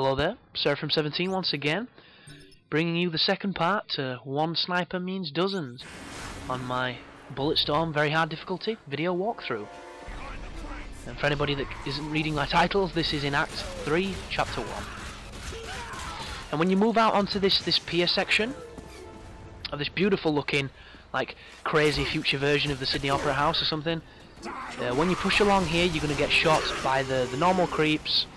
Hello there, Seraphim17 once again, bringing you the second part to One Sniper Means Dozens on my Bulletstorm very hard difficulty video walkthrough. And for anybody that isn't reading my titles, this is in Act 3, Chapter 1. And when you move out onto this pier section of this beautiful looking, like, crazy future version of the Sydney Opera House or something, when you push along here you're going to get shot by the normal creeps.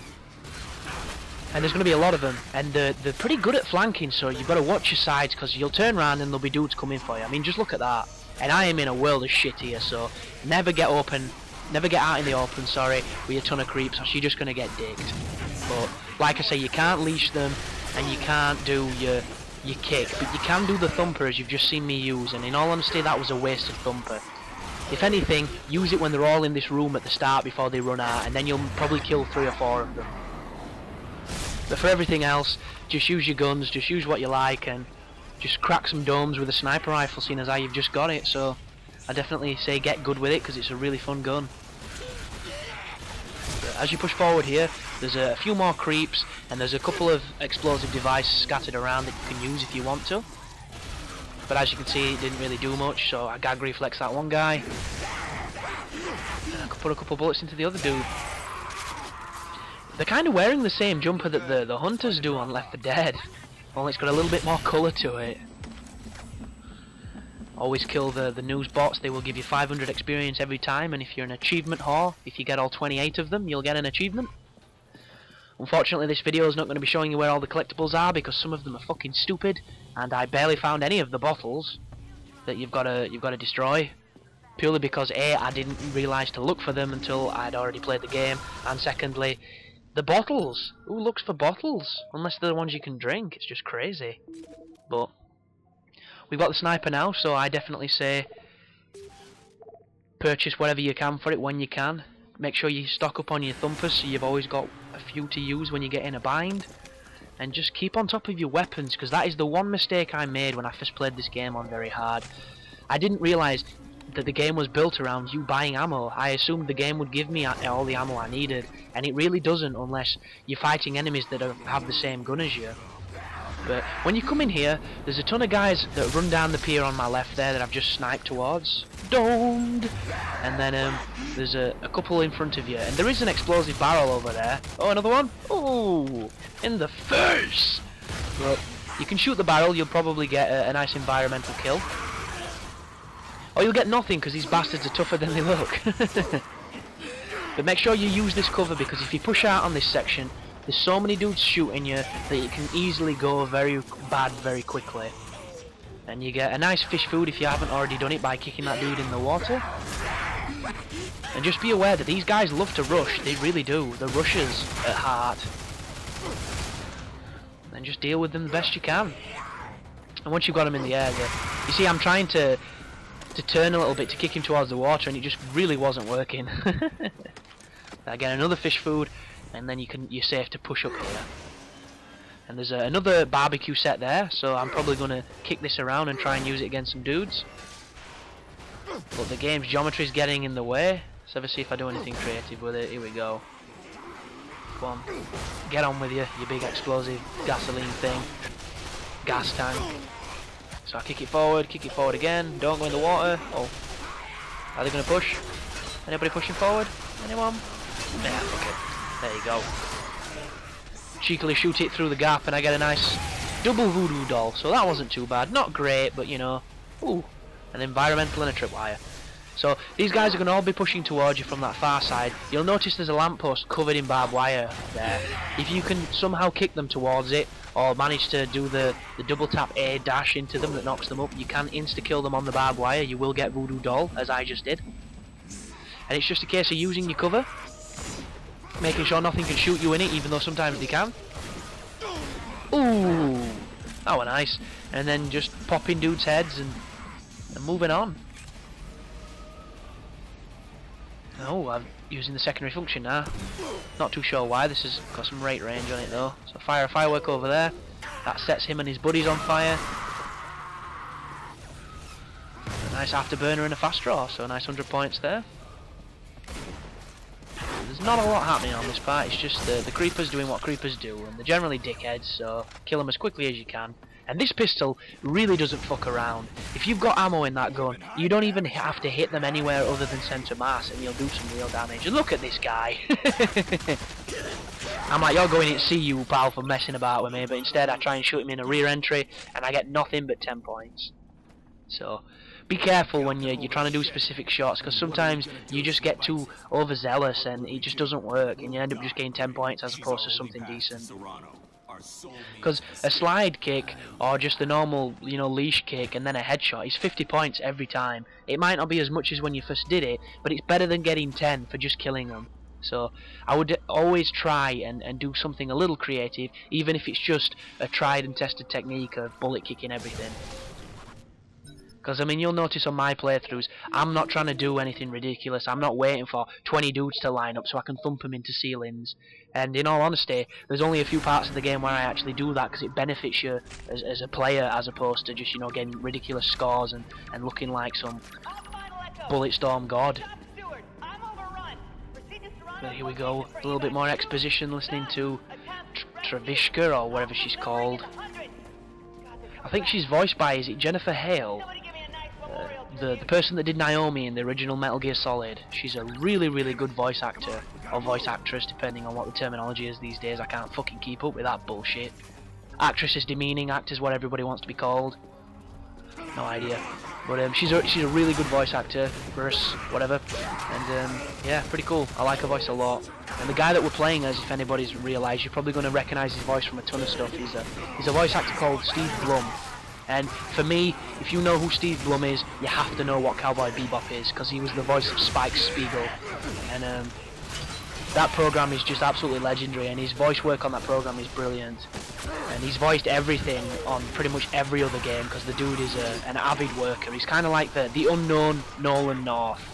And there's going to be a lot of them, and they're pretty good at flanking, so you've got to watch your sides, because you'll turn around and there'll be dudes coming for you. I mean, just look at that. And I am in a world of shit here, so never get out in the open, sorry, with a ton of creeps, or you're just going to get digged. But, like I say, you can't leash them, and you can't do your kick, but you can do the thumper, as you've just seen me use, and in all honesty, that was a wasted thumper. If anything, use it when they're all in this room at the start before they run out, and then you'll probably kill 3 or 4 of them. But for everything else, just use your guns, just use what you like, and just crack some domes with a sniper rifle, seeing as how you've just got it. So I definitely say get good with it, because it's a really fun gun. But as you push forward here, there's a few more creeps, and there's a couple of explosive devices scattered around that you can use if you want to. But as you can see, it didn't really do much, so I gag reflex that one guy. And I could put a couple bullets into the other dude. They're kind of wearing the same jumper that the hunters do on Left 4 Dead, only it's got a little bit more colour to it. Always kill the news bots, they will give you 500 experience every time, and if you're an achievement whore, if you get all 28 of them, you'll get an achievement. Unfortunately, this video is not going to be showing you where all the collectibles are, because some of them are fucking stupid, and I barely found any of the bottles that you've got to destroy. Purely because A, I didn't realise to look for them until I'd already played the game, and secondly, the bottles! Who looks for bottles? Unless they're the ones you can drink, it's just crazy. But we've got the sniper now, so I definitely say purchase whatever you can for it when you can. Make sure you stock up on your thumpers so you've always got a few to use when you get in a bind. And just keep on top of your weapons, because that is the one mistake I made when I first played this game on very hard. I didn't realise that the game was built around you buying ammo. I assumed the game would give me all the ammo I needed, and it really doesn't unless you're fighting enemies that have the same gun as you. But when you come in here, there's a ton of guys that run down the pier on my left there that I've just sniped towards. Domed! And then there's a couple in front of you, and there is an explosive barrel over there. Oh, another one? Oh, in the face! But you can shoot the barrel, you'll probably get a nice environmental kill. Or you'll get nothing, because these bastards are tougher than they look. But make sure you use this cover, because if you push out on this section, there's so many dudes shooting you that it can easily go very bad very quickly. And you get a nice fish food if you haven't already done it by kicking that dude in the water. And just be aware that these guys love to rush, they really do. They're rushers at heart. And just deal with them the best you can. And once you've got them in the air, you see I'm trying to turn a little bit to kick him towards the water, and it just really wasn't working. Again, another fish food, and then you're safe to push up here. And there's another barbecue set there, so I'm probably going to kick this around and try and use it against some dudes. But the game's geometry is getting in the way. Let's ever see if I do anything creative with it. Here we go. Come on, get on with you big explosive gasoline thing. Gas tank. So I kick it forward again, don't go in the water. Oh, are they going to push? Anybody pushing forward? Anyone? Yeah, fuck it. There you go. Cheekily shoot it through the gap and I get a nice double voodoo doll, so that wasn't too bad. Not great, but you know, ooh, an environmental and a tripwire. So these guys are going to all be pushing towards you from that far side. You'll notice there's a lamppost covered in barbed wire there. If you can somehow kick them towards it, or manage to do the double tap A dash into them that knocks them up, you can insta-kill them on the barbed wire. You will get voodoo doll, as I just did. And it's just a case of using your cover, making sure nothing can shoot you in it, even though sometimes they can. Ooh, that was nice. And then just popping dudes' heads and moving on. Oh, I'm using the secondary function now. Not too sure why. This has got some rate range on it though. So fire a firework over there. That sets him and his buddies on fire. A nice afterburner and a fast draw, so a nice 100 points there. there's not a lot happening on this part. It's just the creepers doing what creepers do, and they're generally dickheads, so kill them as quickly as you can. And this pistol really doesn't fuck around. If you've got ammo in that gun, you don't even have to hit them anywhere other than center mass, and you'll do some real damage. And look at this guy. I'm like, you're going in to see you, pal, for messing about with me, but instead I try and shoot him in a rear entry, and I get nothing but 10 points. So, be careful when you're trying to do specific shots, because sometimes you just get too overzealous and it just doesn't work, and you end up just getting 10 points as opposed to something decent. Because a slide kick, or just the normal, leash kick and then a headshot is 50 points every time. It might not be as much as when you first did it, but it's better than getting 10 for just killing them. So I would always try and do something a little creative, even if it's just a tried and tested technique of bullet kicking everything. Because, I mean, you'll notice on my playthroughs, I'm not trying to do anything ridiculous. I'm not waiting for 20 dudes to line up so I can thump them into ceilings. And in all honesty, there's only a few parts of the game where I actually do that, because it benefits you as a player, as opposed to just, getting ridiculous scores and looking like some Bulletstorm god. But here we go, a little bit more exposition, listening to Travishka, or whatever she's called. I think she's voiced by, is it Jennifer Hale? The person that did Naomi in the original Metal Gear Solid. She's a really, really good voice actor, or voice actress, depending on what the terminology is these days. I can't fucking keep up with that bullshit. Actress is demeaning, actor is what everybody wants to be called. No idea. But she's a really good voice actor, verse, whatever. And yeah, pretty cool. I like her voice a lot. And the guy that we're playing as, if anybody's realised, you're probably going to recognise his voice from a ton of stuff. He's a voice actor called Steve Blum. And for me, if you know who Steve Blum is, you have to know what Cowboy Bebop is, because he was the voice of Spike Spiegel. And that program is just absolutely legendary, and his voice work on that program is brilliant. And he's voiced everything on pretty much every other game, because the dude is an avid worker. He's kind of like the unknown Nolan North,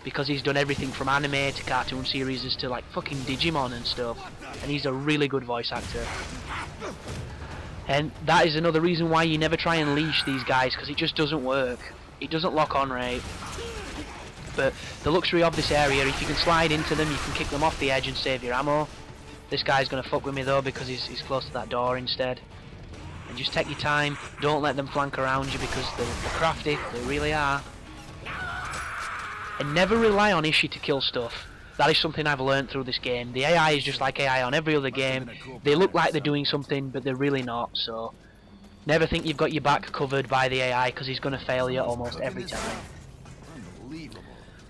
because he's done everything from anime to cartoon series to like fucking Digimon and stuff. And he's a really good voice actor. And that is another reason why you never try and leash these guys, because it just doesn't work. It doesn't lock on right. But the luxury of this area, if you can slide into them, you can kick them off the edge and save your ammo. This guy's going to fuck with me though, because he's close to that door instead. And just take your time, don't let them flank around you, because they're crafty, they really are. And never rely on Ishi to kill stuff. That is something I've learned through this game. The AI is just like AI on every other game. They look like they're doing something, but they're really not, so never think you've got your back covered by the AI, because he's going to fail you almost every time.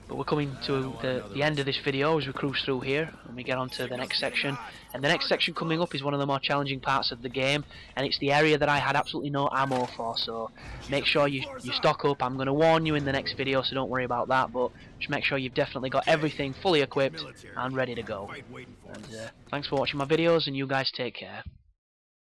But we're coming to the end of this video as we cruise through here, and we get on to the next section. And the next section coming up is one of the more challenging parts of the game, and it's the area that I had absolutely no ammo for, so make sure you stock up. I'm going to warn you in the next video, so don't worry about that, but just make sure you've definitely got everything fully equipped and ready to go. And thanks for watching my videos, and you guys take care.